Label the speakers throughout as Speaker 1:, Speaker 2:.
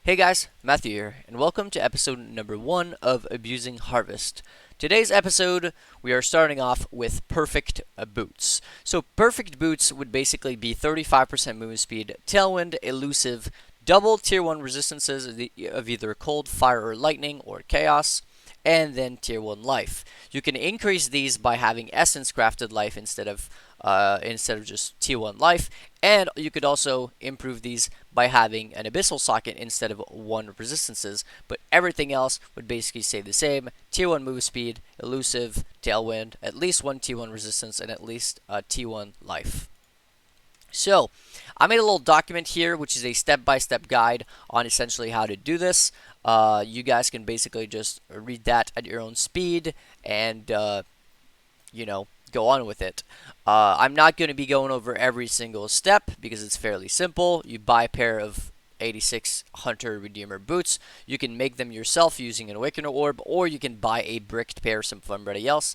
Speaker 1: Hey guys, Matthew here, and welcome to episode number 1 of Abusing Harvest. Today's episode, we are starting off with perfect boots. So perfect boots would basically be 35% movement speed, tailwind, elusive, double tier 1 resistances of either cold, fire, or lightning, or chaos, and then tier 1 life. You can increase these by having essence crafted life instead of just tier 1 life, and you could also improve these by having an abyssal socket instead of 1 resistances, but everything else would basically stay the same. Tier 1 move speed, elusive, tailwind, at least 1 tier 1 resistance, and at least tier 1 life. So, I made a little document here, which is a step-by-step guide on essentially how to do this. You guys can basically just read that at your own speed and, go on with it. I'm not going to be going over every single step because it's fairly simple. You buy a pair of 86 Hunter Redeemer boots. You can make them yourself using an Awakener Orb, or you can buy a bricked pair from somebody else.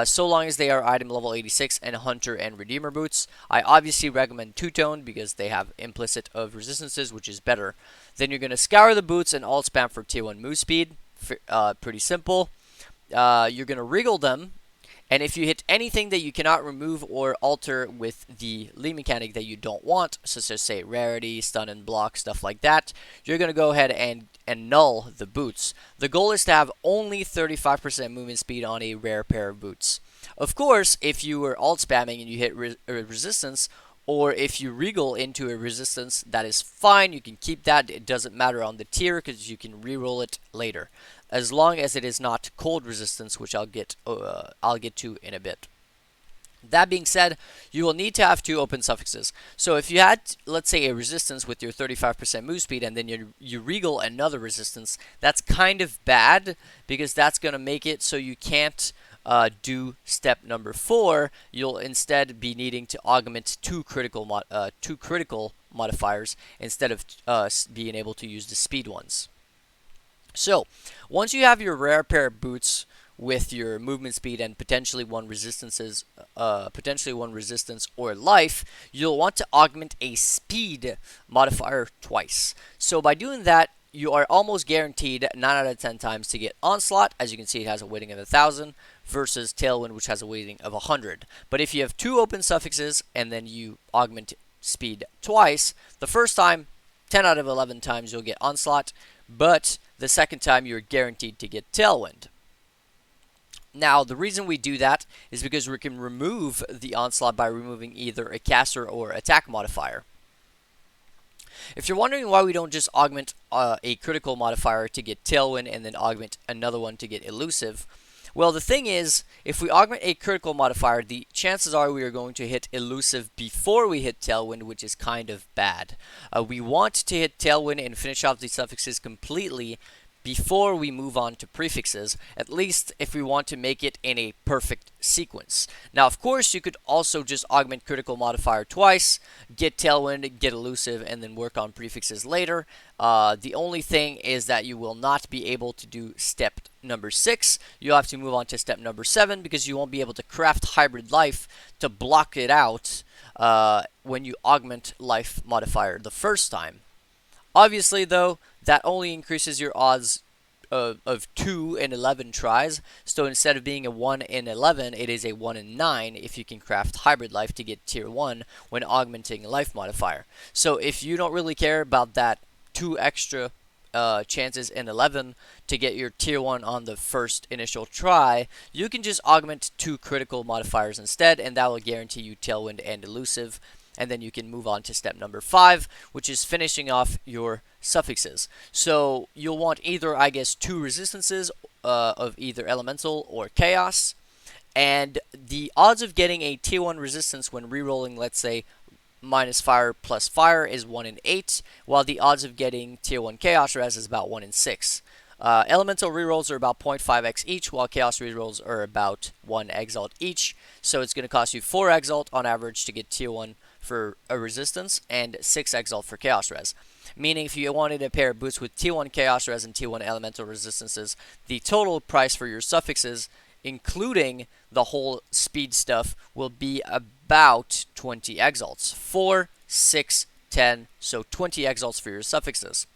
Speaker 1: So long as they are item level 86 and Hunter and Redeemer boots. I obviously recommend two-tone because they have implicit of resistances, which is better. Then you're going to scour the boots and alt spam for tier 1 move speed. Pretty simple. You're going to wriggle them, and if you hit anything that you cannot remove or alter with the lead mechanic that you don't want, such as say rarity, stun and block, stuff like that, you're going to go ahead and null the boots. The goal is to have only 35% movement speed on a rare pair of boots. Of course, if you were alt spamming and you hit resistance, or if you wriggle into a resistance, that is fine. You can keep that. It doesn't matter on the tier because you can reroll it later, as long as it is not cold resistance, which I'll get to in a bit. That being said, you will need to have 2 open suffixes. So if you had, let's say, a resistance with your 35% move speed, and then you wriggle another resistance, that's kind of bad because that's going to make it so you can't do step number 4. You'll instead be needing to augment two critical modifiers instead of being able to use the speed ones. So once you have your rare pair of boots with your movement speed and potentially one resistance or life, you'll want to augment a speed modifier twice. So by doing that, you are almost guaranteed 9 out of 10 times to get Onslaught. As you can see, it has a weighting of 1,000 versus Tailwind, which has a weighting of 100. But if you have 2 open suffixes and then you augment speed twice, the first time, 10 out of 11 times you'll get Onslaught, but the second time you're guaranteed to get Tailwind. Now, the reason we do that is because we can remove the Onslaught by removing either a caster or attack modifier. If you're wondering why we don't just augment a critical modifier to get Tailwind and then augment another one to get Elusive, well, the thing is, if we augment a critical modifier, the chances are we are going to hit Elusive before we hit Tailwind, which is kind of bad. We want to hit Tailwind and finish off the suffixes completely before we move on to prefixes, at least if we want to make it in a perfect sequence. Now, of course, you could also just augment critical modifier twice, get Tailwind, get Elusive, and then work on prefixes later. The only thing is that you will not be able to do step number 6. You'll have to move on to step number 7 because you won't be able to craft Hybrid Life to block it out when you augment Life modifier the first time. Obviously, though, that only increases your odds of 2 in 11 tries. So instead of being a 1 in 11, it is a 1 in 9 if you can craft Hybrid Life to get tier 1 when augmenting a life modifier. So if you don't really care about that 2 extra chances in 11 to get your tier 1 on the first initial try, you can just augment 2 critical modifiers instead, and that will guarantee you Tailwind and Elusive. And then you can move on to step number 5, which is finishing off your suffixes. So you'll want either, I guess, 2 resistances of either elemental or chaos. And the odds of getting a tier 1 resistance when rerolling, let's say, minus fire plus fire is 1 in 8, while the odds of getting tier 1 chaos res is about 1 in 6. Elemental rerolls are about 0.5x each, while chaos rerolls are about 1 exalt each. So it's going to cost you 4 exalt on average to get tier 1 for a resistance and 6 exalt for chaos res. Meaning if you wanted a pair of boots with tier 1 chaos res and tier 1 elemental resistances, the total price for your suffixes, including the whole speed stuff, will be about 20 exalts. 4, 6, 10, so 20 exalts for your suffixes.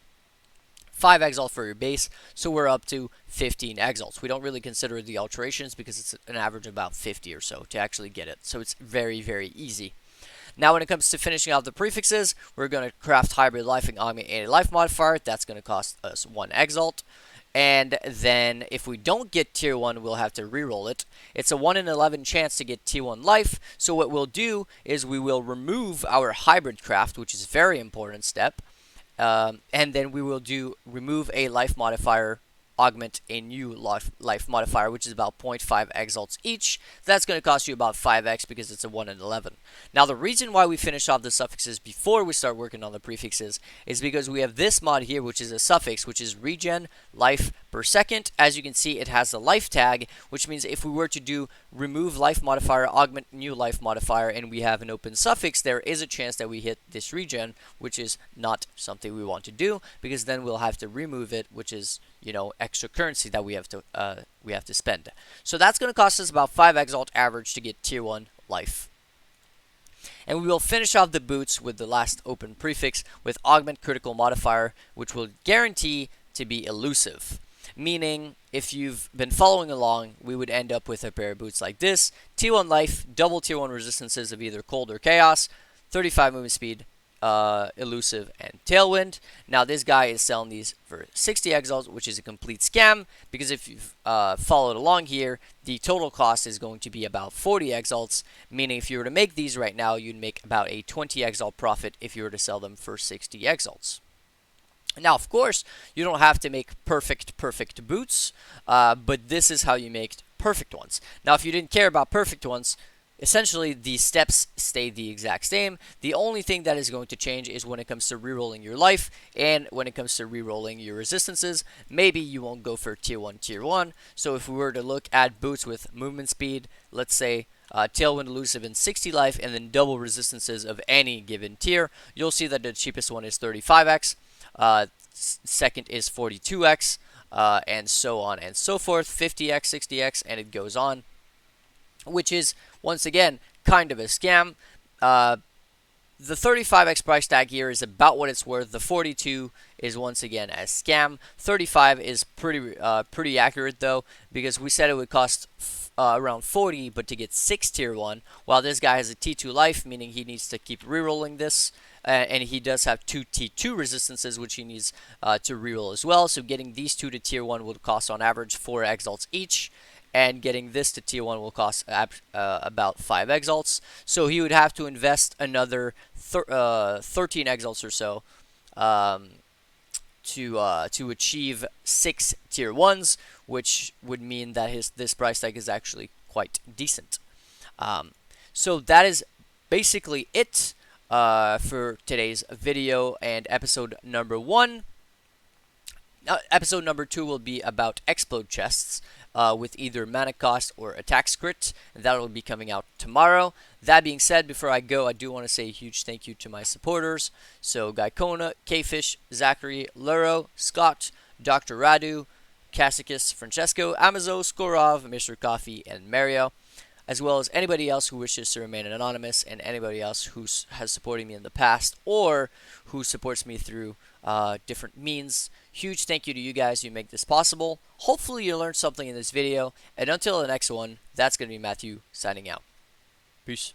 Speaker 1: 5 exalt for your base, so we're up to 15 exalts. We don't really consider the alterations because it's an average of about 50 or so to actually get it, so it's very, very easy. Now when it comes to finishing out the prefixes, we're going to craft hybrid life and augment a life modifier. That's going to cost us 1 exalt. And then if we don't get tier 1, we'll have to reroll it. It's a 1 in 11 chance to get tier 1 life. So what we'll do is we will remove our hybrid craft, which is a very important step. And then we will remove a life modifier, augment a new life modifier, which is about 0.5 exalts each. That's going to cost you about 5x because it's a 1 in 11. Now the reason why we finish off the suffixes before we start working on the prefixes is because we have this mod here, which is a suffix, which is regen life per second. As you can see, it has the life tag, which means if we were to do remove life modifier, augment new life modifier, and we have an open suffix, there is a chance that we hit this regen, which is not something we want to do, because then we'll have to remove it, which is, you know, extra currency that we have to spend. So that's going to cost us about 5 exalt average to get tier 1 life. And we will finish off the boots with the last open prefix with augment critical modifier, which will guarantee to be elusive. Meaning, if you've been following along, we would end up with a pair of boots like this. Tier 1 life, double tier 1 resistances of either cold or chaos, 35 movement speed, elusive, and tailwind. Now this guy is selling these for 60 exalts, which is a complete scam, because if you've followed along here, the total cost is going to be about 40 exalts, meaning if you were to make these right now, you'd make about a 20 exalt profit if you were to sell them for 60 exalts. Now, of course, you don't have to make perfect boots, but this is how you make perfect ones. Now, if you didn't care about perfect ones, essentially the steps stay the exact same. The only thing that is going to change is when it comes to rerolling your life and when it comes to rerolling your resistances. Maybe you won't go for tier 1. So if we were to look at boots with movement speed, let's say tailwind, elusive, and 60 life, and then double resistances of any given tier, you'll see that the cheapest one is 35x. Second is 42x, and so on and so forth, 50x, 60x, and it goes on, which is, once again, kind of a scam. The 35x price tag here is about what it's worth. The 42 is, once again, a scam. 35 is pretty accurate, though, because we said it would cost around 40, but to get 6 tier 1, while this guy has a T2 life, meaning he needs to keep rerolling this, and he does have 2 T2 resistances, which he needs to reroll as well. So getting these 2 to tier 1 would cost on average 4 exalts each, and getting this to tier 1 will cost about 5 exalts. So he would have to invest another 13 exalts or so to achieve 6 tier 1s, which would mean that this price tag is actually quite decent. So that is basically it for today's video and episode number 1. Episode number 2 will be about explode chests with either mana cost or attack script, and that will be coming out tomorrow. That being said, before I go, I do want to say a huge thank you to my supporters. So Gikona, KFish, Zachary, Luro, Scott, Dr. Radu, Casticus, Francesco, Amazo, Skorov, MrCoffee, and Mario, as well as anybody else who wishes to remain anonymous, and anybody else who has supported me in the past or who supports me through different means. Huge thank you to you guys who make this possible. Hopefully you learned something in this video, and until the next one, that's going to be Matthew signing out. Peace.